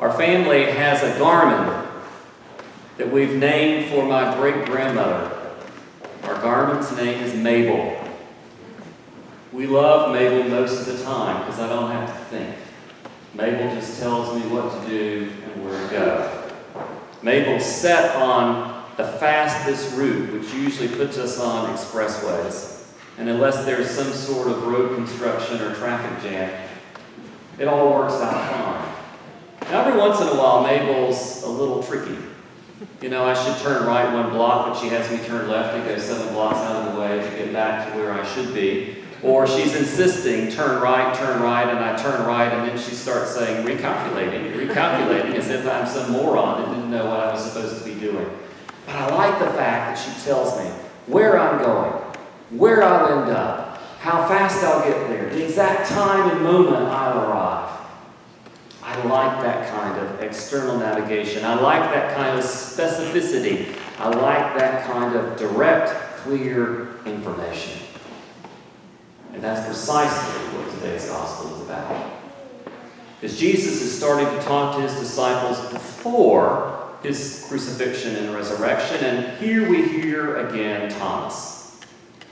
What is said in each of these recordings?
Our family has a Garmin that we've named for my great-grandmother. Our Garmin's name is Mabel. We love Mabel most of the time because I don't have to think. Mabel just tells me what to do and where to go. Mabel's set on the fastest route, which usually puts us on expressways. And unless there's some sort of road construction or traffic jam, it all works out fine. Now, every once in a while, Mabel's a little tricky. You know, I should turn right one block, but she has me turn left and go 7 blocks out of the way to get back to where I should be. Or she's insisting, turn right, and I turn right, and then she starts saying, recalculating, as if I'm some moron that didn't know what I was supposed to be doing. But I like the fact that she tells me where I'm going, where I'll end up, how fast I'll get there, the exact time and moment I'll arrive. I like that kind of external navigation. I like that kind of specificity. I like that kind of direct, clear information. And that's precisely what today's gospel is about. Because Jesus is starting to talk to his disciples before his crucifixion and resurrection, and here we hear again Thomas.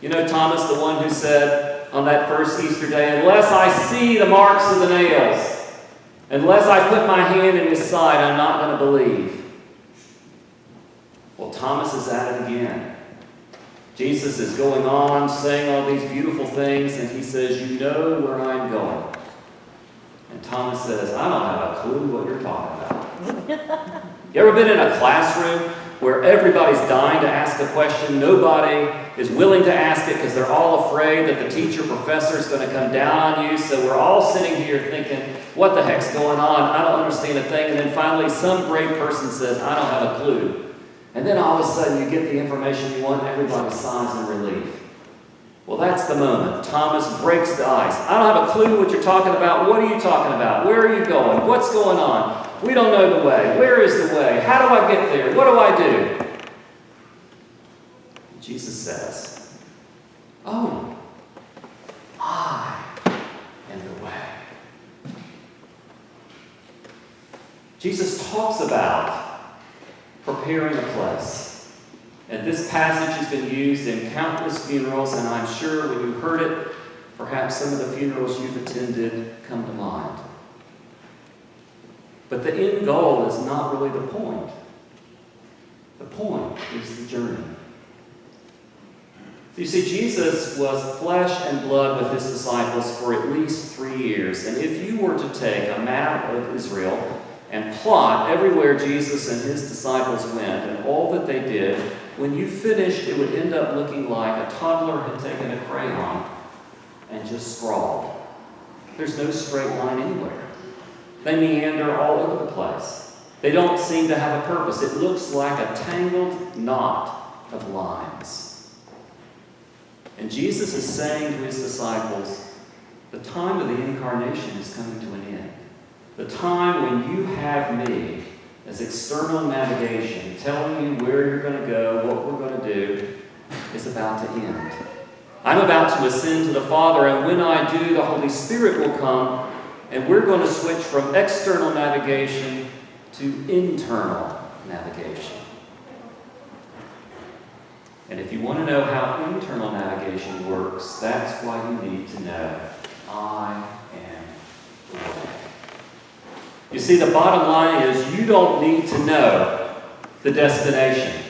You know Thomas, the one who said on that first Easter day, unless I see the marks of the nails, unless I put my hand in his side, I'm not going to believe. Well, Thomas is at it again. Jesus is going on, saying all these beautiful things, and he says, you know where I'm going. And Thomas says, I don't have a clue what you're talking about. You ever been in a classroom where everybody's dying to ask a question? Nobody is willing to ask it because they're all afraid that the teacher, professor is going to come down on you. So we're all sitting here thinking, what the heck's going on? I don't understand a thing. And then finally some brave person says, I don't have a clue. And then all of a sudden you get the information you want and everybody sighs in relief. Well, that's the moment. Thomas breaks the ice. I don't have a clue what you're talking about. What are you talking about? Where are you going? What's going on? We don't know the way. Where is the way? How do I get there? What do I do? Jesus says, oh, I am the way. Jesus talks about preparing a place. And this passage has been used in countless funerals, and I'm sure when you heard it, perhaps some of the funerals you've attended come to mind. But the end goal is not really the point. The point is the journey. You see, Jesus was flesh and blood with his disciples for at least 3 years. And if you were to take a map of Israel and plot everywhere Jesus and his disciples went and all that they did, when you finished, it would end up looking like a toddler had taken a crayon and just scrawled. There's no straight line anywhere. They meander all over the place. They don't seem to have a purpose. It looks like a tangled knot of lines. And Jesus is saying to his disciples, the time of the incarnation is coming to an end. The time when you have me as external navigation, telling you where you're going to go, what we're going to do, is about to end. I'm about to ascend to the Father, and when I do, the Holy Spirit will come, and we're going to switch from external navigation to internal navigation. And if you want to know how internal navigation works, that's why you need to know I am the way. You see, the bottom line is you don't need to know the destination.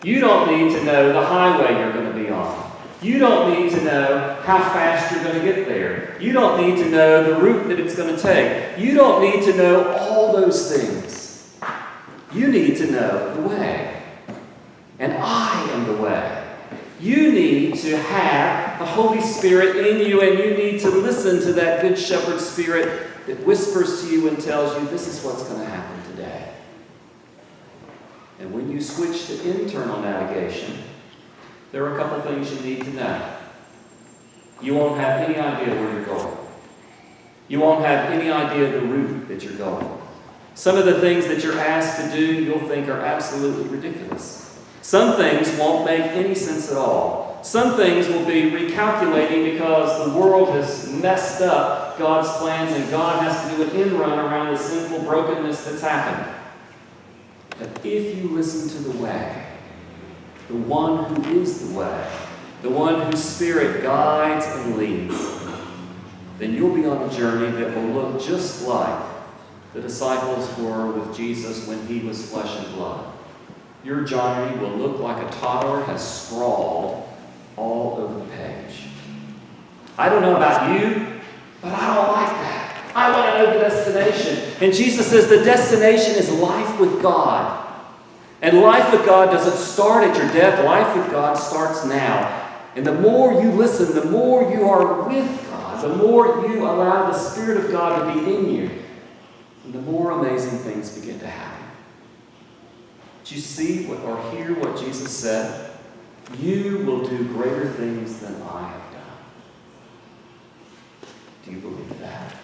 You don't need to know the highway you're going to be on. You don't need to know how fast you're going to get there. You don't need to know the route that it's going to take. You don't need to know all those things. You need to know the way. And I am the way. You need to have the Holy Spirit in you, and you need to listen to that Good Shepherd Spirit that whispers to you and tells you this is what's going to happen today. And when you switch to internal navigation, there are a couple things you need to know. You won't have any idea where you're going. You won't have any idea the route that you're going. Some of the things that you're asked to do you'll think are absolutely ridiculous. Some things won't make any sense at all. Some things will be recalculating because the world has messed up God's plans, and God has to do an end run around the sinful brokenness that's happened. But if you listen to the way, the one who is the way, the one whose Spirit guides and leads, then you'll be on a journey that will look just like the disciples were with Jesus when he was flesh and blood. Your journey will look like a toddler has scrawled all over the page. I don't know about you, but I don't like that. I want to know the destination. And Jesus says the destination is life with God. And life with God doesn't start at your death. Life with God starts now. And the more you listen, the more you are with God, the more you allow the Spirit of God to be in you, and the more amazing things begin to happen. Did you see or hear what Jesus said? You will do greater things than I have done. Do you believe that?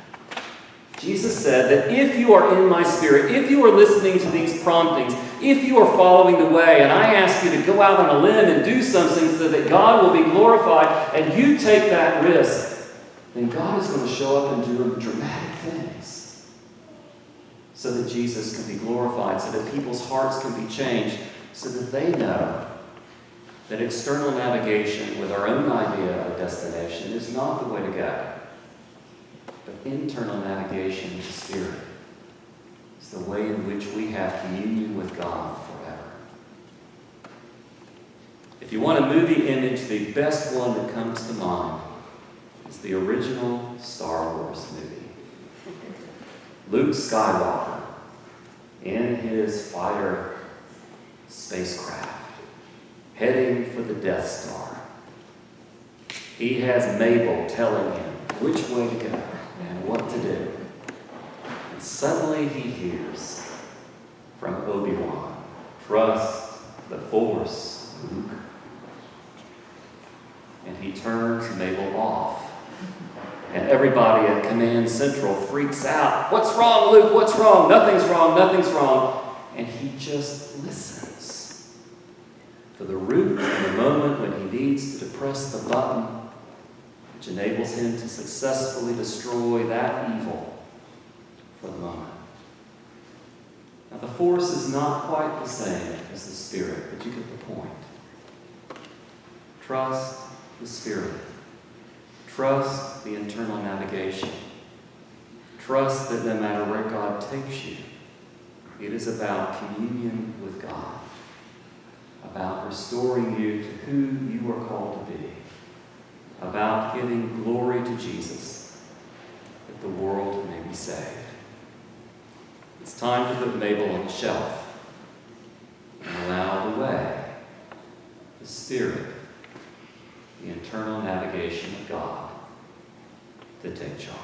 Jesus said that if you are in my Spirit, if you are listening to these promptings, if you are following the way, and I ask you to go out on a limb and do something so that God will be glorified, and you take that risk, then God is going to show up and do dramatic things so that Jesus can be glorified, so that people's hearts can be changed, so that they know that external navigation with our own idea of destination is not the way to go. But internal navigation in the Spirit is the way in which we have communion with God forever. If you want a movie image, the best one that comes to mind is the original Star Wars movie. Luke Skywalker in his fighter spacecraft heading for the Death Star. He has Mabel telling him which way to go and what to do. And suddenly he hears from Obi-Wan, trust the Force, Luke. And he turns Mabel off. And everybody at Command Central freaks out. What's wrong, Luke? What's wrong? Nothing's wrong. Nothing's wrong. And he just listens for the root in the moment when he needs to depress the button which enables him to successfully destroy that evil for the moment. Now, the Force is not quite the same as the Spirit, but you get the point. Trust the Spirit. Trust the internal navigation. Trust that no matter where God takes you, it is about communion with God, about restoring you to who you are called to be, about giving glory to Jesus, that the world may be saved. It's time to put Mabel on the shelf and allow the way, the Spirit, the internal navigation of God to take charge.